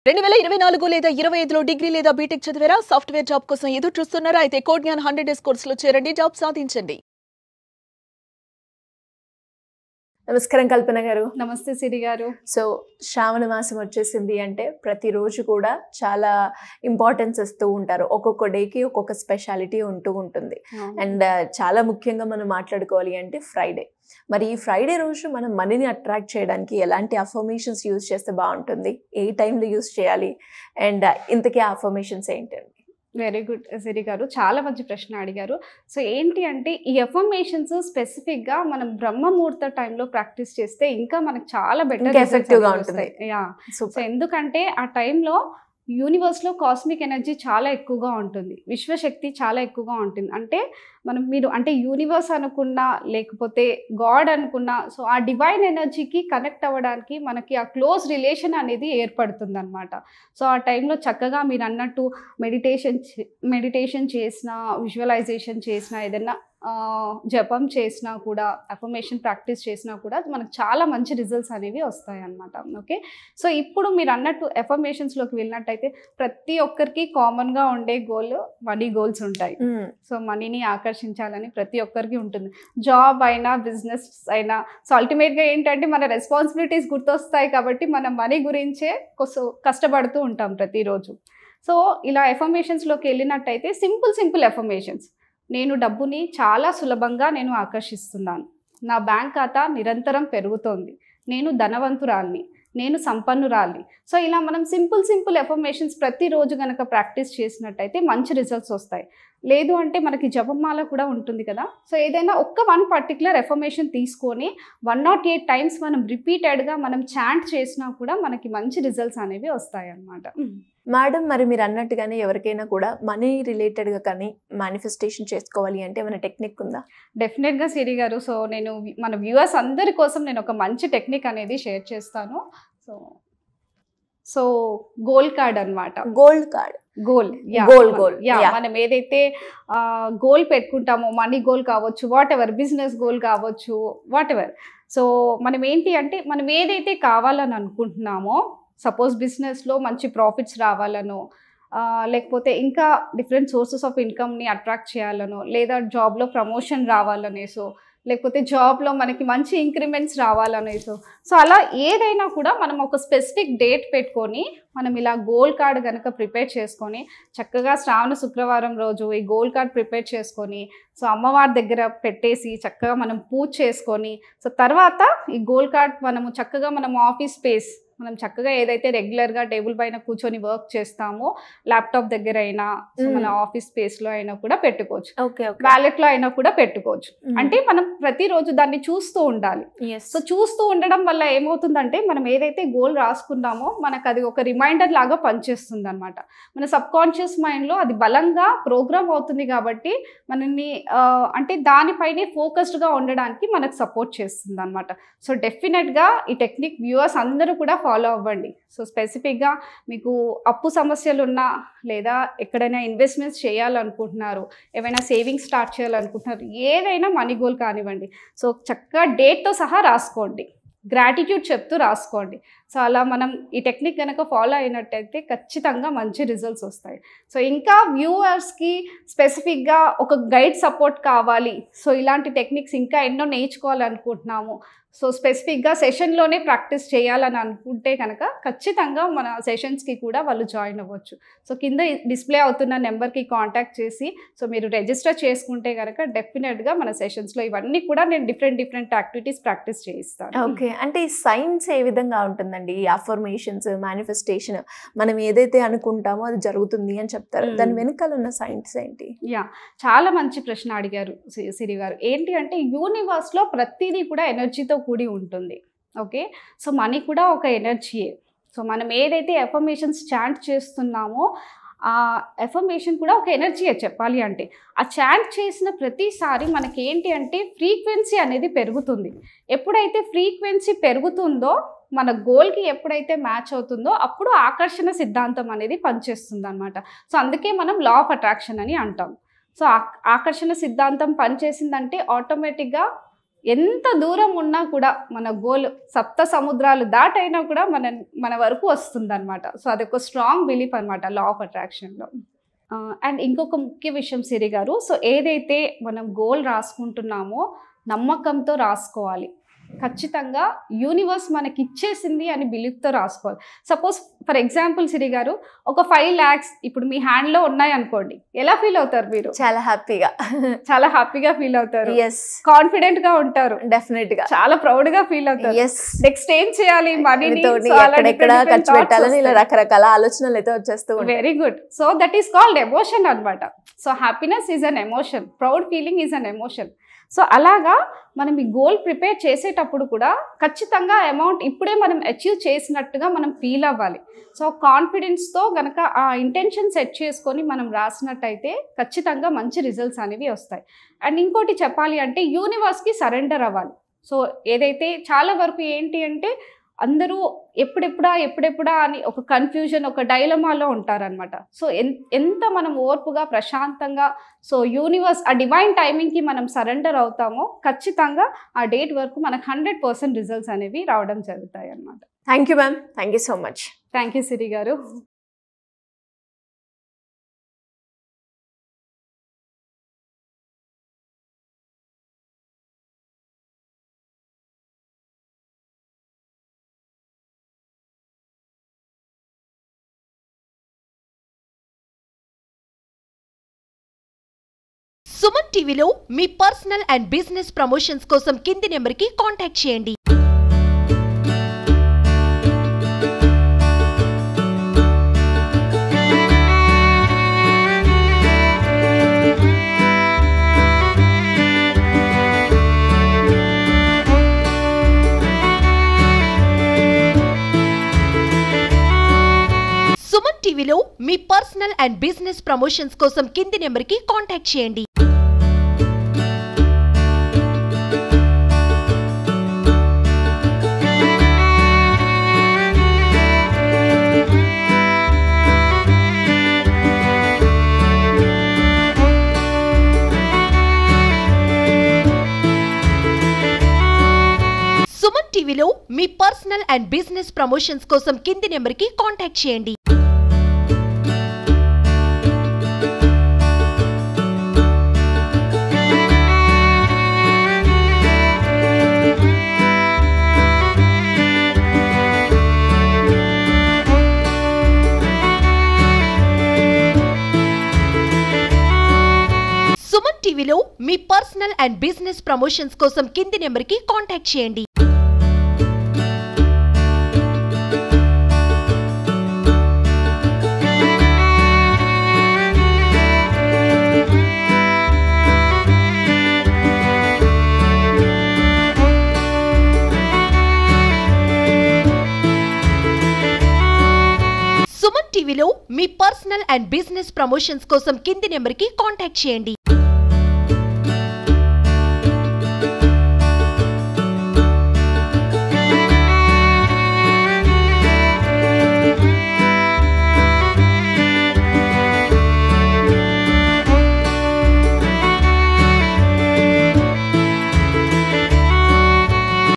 2024 లేదా 25లో డిగ్రీ లేదా బీటెక్ చదివారా? సాఫ్ట్‌వేర్ జాబ్ కోసం ఎదురు చూస్తున్నారా? అయితే కోడ్ జ్ఞాన్ 100 డేస్ కోర్సులో చేరండి, జాబ్ సాధించండి. నమస్కారం కల్పన గారు. నమస్తే సిరి గారు. సో శ్రావణ మాసం వచ్చేసింది అంటే ప్రతిరోజు కూడా చాలా ఇంపార్టెన్స్ ఇస్తూ ఉంటారు. ఒక్కొక్క డేకి ఒక్కొక్క స్పెషాలిటీ ఉంటూ ఉంటుంది. అండ్ చాలా ముఖ్యంగా మనం మాట్లాడుకోవాలి అంటే ఫ్రైడే. మరి ఈ ఫ్రైడే రోజు మనం మనీని అట్రాక్ట్ చేయడానికి ఎలాంటి అఫర్మేషన్స్ యూజ్ చేస్తే బాగుంటుంది, ఏ టైంలో యూజ్ చేయాలి, అండ్ ఇంతకీ అఫర్మేషన్స్ ఏంటండి? వెరీ గుడ్ సిరి గారు, చాలా మంచి ప్రశ్న అడిగారు. సో ఏంటి అంటే ఈ అఫర్మేషన్స్ స్పెసిఫిక్గా మనం బ్రహ్మముహూర్త టైంలో ప్రాక్టీస్ చేస్తే ఇంకా మనకు చాలా బెటర్ ఎఫెక్టివ్గా ఉంటుంది. సో ఎందుకంటే ఆ టైంలో యూనివర్స్లో కాస్మిక్ ఎనర్జీ చాలా ఎక్కువగా ఉంటుంది, విశ్వశక్తి చాలా ఎక్కువగా ఉంటుంది. అంటే మీరు అంటే యూనివర్స్ అనుకున్నా లేకపోతే గాడ్ అనుకున్నా, సో ఆ డివైన్ ఎనర్జీకి కనెక్ట్ అవ్వడానికి మనకి ఆ క్లోజ్ రిలేషన్ అనేది ఏర్పడుతుంది అనమాట. సో ఆ టైంలో చక్కగా మీరు అన్నట్టు మెడిటేషన్ చేసినా, విజువలైజేషన్ చేసినా, ఏదైనా జపం చేసినా కూడా, అఫర్మేషన్ ప్రాక్టీస్ చేసినా కూడా మనకు చాలా మంచి రిజల్ట్స్ అనేవి వస్తాయి అన్నమాట. ఓకే, సో ఇప్పుడు మీరు అన్నట్టు అఫర్మేషన్స్లోకి వెళ్ళినట్టయితే ప్రతి ఒక్కరికి కామన్గా ఉండే గోల్ మనీ గోల్స్ ఉంటాయి. సో మనీని ఆకర్షించాలని ప్రతి ఒక్కరికి ఉంటుంది, జాబ్ అయినా బిజినెస్ అయినా. సో అల్టిమేట్గా ఏంటంటే మన రెస్పాన్సిబిలిటీస్ గుర్తొస్తాయి కాబట్టి మనం మనీ గురించే కష్టపడుతూ ఉంటాం ప్రతిరోజు. సో ఇలా అఫర్మేషన్స్లోకి వెళ్ళినట్టయితే సింపుల్ అఫర్మేషన్స్. నేను డబ్బుని చాలా సులభంగా ఆకర్షిస్తున్నాను, నా బ్యాంక్ ఖాతా నిరంతరం పెరుగుతోంది, నేను ధనవంతురాల్ని, నేను సంపన్నురాల్ని. సో ఇలా మనం సింపుల్ అఫర్మేషన్స్ ప్రతిరోజు కనుక ప్రాక్టీస్ చేసినట్టయితే మంచి రిజల్ట్స్ వస్తాయి. లేదు అంటే మనకి జపమాల కూడా ఉంటుంది కదా. సో ఏదైనా వన్ పర్టికులర్ అఫర్మేషన్ తీసుకొని 108 టైమ్స్ మనం రిపీటెడ్గా మనం చాంట్ చేసినా కూడా మనకి మంచి రిజల్ట్స్ అనేవి వస్తాయి అన్నమాట. మేడం, మరి మీరు అన్నట్టుగానే ఎవరికైనా కూడా మనీ రిలేటెడ్గా కానీ మేనిఫెస్టేషన్ చేసుకోవాలి అంటే ఏమైనా టెక్నిక్ ఉందా? డెఫినెట్గా సిరి గారు. సో నేను మన వ్యూవర్స్ అందరి కోసం నేను ఒక మంచి టెక్నిక్ అనేది షేర్ చేస్తాను. సో గోల్ కార్డ్ అనమాట. గోల్డ్ కార్డ్, మనం ఏదైతే గోల్ పెట్టుకుంటామో, మనీ గోల్ కావచ్చు, వాట్ ఎవర్, బిజినెస్ గోల్ కావచ్చు, వాట్ ఎవర్. సో మనం ఏంటి అంటే మనం ఏదైతే కావాలని అనుకుంటున్నామో, సపోజ్ బిజినెస్లో మంచి ప్రాఫిట్స్ రావాలనో, లేకపోతే ఇంకా డిఫరెంట్ సోర్సెస్ ఆఫ్ ఇన్కమ్ని అట్రాక్ట్ చేయాలనో, లేదా జాబ్లో ప్రమోషన్ రావాలనేసో, లేకపోతే జాబ్లో మనకి మంచి ఇంక్రిమెంట్స్ రావాలనేసో, సో అలా ఏదైనా కూడా మనం ఒక స్పెసిఫిక్ డేట్ పెట్టుకొని మనం ఇలా గోల్ కార్డ్ కనుక ప్రిపేర్ చేసుకొని చక్కగా శ్రావణ శుక్రవారం రోజు ఈ గోల్ కార్డ్ ప్రిపేర్ చేసుకొని, సో అమ్మవారి దగ్గర పెట్టేసి చక్కగా మనం పూజ చేసుకొని, సో తర్వాత ఈ గోల్ కార్డ్ మనము చక్కగా మనం ఆఫీస్ స్పేస్, మనం చక్కగా ఏదైతే రెగ్యులర్గా టేబుల్ పైన కూర్చొని వర్క్ చేస్తామో, ల్యాప్టాప్ దగ్గర అయినా, మన ఆఫీస్ స్పేస్లో అయినా కూడా పెట్టుకోవచ్చు, వ్యాలెట్లో అయినా కూడా పెట్టుకోవచ్చు. అంటే మనం ప్రతిరోజు దాన్ని చూస్తూ ఉండాలి. సో చూస్తూ ఉండడం వల్ల ఏమవుతుందంటే మనం ఏదైతే గోల్ రాసుకున్నామో మనకు అది ఒక రిమైండర్ లాగా పనిచేస్తుంది అనమాట. మన సబ్ కాన్షియస్ మైండ్లో అది బలంగా ప్రోగ్రామ్ అవుతుంది కాబట్టి మనల్ని అంటే దానిపైనే ఫోకస్డ్గా ఉండడానికి మనకు సపోర్ట్ చేస్తుంది అనమాట. సో డెఫినెట్గా ఈ టెక్నిక్ వ్యూవర్స్ అందరూ కూడా ఫాలో అవ్వండి. సో స్పెసిఫిక్గా మీకు అప్పు సమస్యలు ఉన్నా, లేదా ఎక్కడైనా ఇన్వెస్ట్మెంట్స్ చేయాలనుకుంటున్నారు, ఏమైనా సేవింగ్స్ స్టార్ట్ చేయాలనుకుంటున్నారు, ఏదైనా మనీ గోల్ కానివ్వండి, సో చక్కగా డేట్తో సహా రాసుకోండి, గ్రాటిట్యూడ్ చెప్తూ రాసుకోండి. సో అలా మనం ఈ టెక్నిక్ కనుక ఫాలో అయినట్టయితే ఖచ్చితంగా మంచి రిజల్ట్స్ వస్తాయి. సో ఇంకా వ్యూవర్స్కి స్పెసిఫిక్గా ఒక గైడ్ సపోర్ట్ కావాలి, సో ఇలాంటి టెక్నిక్స్ ఇంకా ఎన్నో నేర్చుకోవాలనుకుంటున్నాము, సో స్పెసిఫిక్గా సెషన్లోనే ప్రాక్టీస్ చేయాలని అనుకుంటే కనుక ఖచ్చితంగా మన సెషన్స్కి కూడా వాళ్ళు జాయిన్ అవ్వచ్చు. సో కింద డిస్ప్లే అవుతున్న నెంబర్కి కాంటాక్ట్ చేసి సో మీరు రిజిస్టర్ చేసుకుంటే కనుక డెఫినెట్గా మన సెషన్స్లో ఇవన్నీ కూడా నేను డిఫరెంట్ యాక్టివిటీస్ ప్రాక్టీస్ చేయిస్తాను. ఓకే, అంటే ఈ సైన్స్ ఏ విధంగా ఉంటుందండి? ఈ అఫర్మేషన్స్, మేనిఫెస్టేషన్, మనం ఏదైతే అనుకుంటామో అది జరుగుతుంది అని చెప్తారు, దాని వెనకాల ఉన్న సైన్స్ ఏంటి? చాలా మంచి ప్రశ్న అడిగారు సిరి గారు. ఏంటి అంటే యూనివర్స్లో ప్రతిదీ కూడా ఎనర్జీతో కూడి ఉంటుంది. ఓకే, సో మనీ కూడా ఒక ఎనర్జీయే. సో మనం ఏదైతే అఫర్మేషన్స్ చాంట్ చేస్తున్నామో ఆ అఫర్మేషన్ కూడా ఒక ఎనర్జీయే చెప్పాలి అంటే. ఆ చాంట్ చేసిన ప్రతిసారి మనకి ఏంటి అంటే ఫ్రీక్వెన్సీ అనేది పెరుగుతుంది. ఎప్పుడైతే ఫ్రీక్వెన్సీ పెరుగుతుందో, మన గోల్కి ఎప్పుడైతే మ్యాచ్ అవుతుందో అప్పుడు ఆకర్షణ సిద్ధాంతం అనేది పనిచేస్తుంది అనమాట. సో అందుకే మనం లా ఆఫ్ అట్రాక్షన్ అని అంటాం. సో ఆకర్షణ సిద్ధాంతం పనిచేసిందంటే ఆటోమేటిక్గా ఎంత దూరం ఉన్నా కూడా మన గోల్ సప్త సముద్రాలు దాటైనా కూడా మన వరకు వస్తుంది అనమాట. సో అదొక స్ట్రాంగ్ బిలీఫ్ అనమాట లా ఆఫ్ అట్రాక్షన్లో. అండ్ ఇంకొక ముఖ్య విషయం సిరి గారు, సో ఏదైతే మనం గోల్ రాసుకుంటున్నామో నమ్మకంతో రాసుకోవాలి. ఖచ్చితంగా యూనివర్స్ మనకి ఇచ్చేసింది అని బిలీఫ్తో రాసుకోవాలి. సపోజ్ ఫర్ ఎగ్జాంపుల్ సిరి గారు, ఒక 5 lakhs ఇప్పుడు మీ హ్యాండ్లో ఉన్నాయి అనుకోండి, ఎలా ఫీల్ అవుతారు మీరు? చాలా హ్యాపీగా ఫీల్ అవుతారు, కాన్ఫిడెంట్ గా ఉంటారు, డెఫినెట్ గా చాలా ప్రౌడ్ గా ఫీల్ అవుతారు. నెక్స్ట్ ఏం చేయాలి, మనీని ఖర్చు పెట్టాలని ఇలా రకరకాల ఆలోచనలు అయితే వచ్చేస్తూ ఉంటాయి. Very good. So that is called emotion అనమాట. So happiness is an emotion, proud feeling is an emotion. So అలాగా మనం ఈ గోల్ ప్రిపేర్ చేసేటప్పుడు కూడా ఖచ్చితంగా అమౌంట్ ఇప్పుడే మనం అచీవ్ చేసినట్టుగా మనం ఫీల్ అవ్వాలి. సో కాన్ఫిడెన్స్తో కనుక ఆ ఇంటెన్షన్ సెట్ చేసుకొని మనం రాసినట్టయితే ఖచ్చితంగా మంచి రిజల్ట్స్ అనేవి వస్తాయి. అండ్ ఇంకోటి చెప్పాలి అంటే యూనివర్స్కి సరెండర్ అవ్వాలి. సో ఏదైతే చాలా వరకు ఏంటి అంటే అందరూ ఎప్పుడెప్పుడా అని ఒక కన్ఫ్యూజన్, ఒక డైలమాలో ఉంటారనమాట. సో ఎంత మనం ఓర్పుగా ప్రశాంతంగా సో యూనివర్స్ ఆ డివైన్ టైమింగ్కి మనం సరెండర్ అవుతామో ఖచ్చితంగా ఆ డేట్ వరకు మనకు 100% రిజల్ట్స్ అనేవి రావడం జరుగుతాయి అన్నమాట. Thank you ma'am, thank you so much. Thank you Siri గారు. సుమన్ టీవీలో మీ పర్సనల్ అండ్ బిజినెస్ ప్రమోషన్స్ కోసం కింది నెంబర్కి కాంటాక్ట్ చేయండి. సుమన్ టీవీలో మీ పర్సనల్ అండ్ బిజినెస్ ప్రమోషన్స్ కోసం కింది నెంబర్కి కాంటాక్ట్ చేయండి. సుమన్ టీవీలో మీ పర్సనల్ అండ్ బిజినెస్ ప్రమోషన్స్ కోసం కింది నెంబర్కి కాంటాక్ట్ చేయండి. సుమన్ టీవీలో మీ పర్సనల్ అండ్ బిజినెస్ ప్రమోషన్స్ కోసం కింది నెంబర్కి కాంటాక్ట్ చేయండి. సుమన్ టీవీలో మీ పర్సనల్ అండ్ బిజినెస్ ప్రమోషన్స్ కోసం కింది నెంబర్కి కాంటాక్ట్ చేయండి.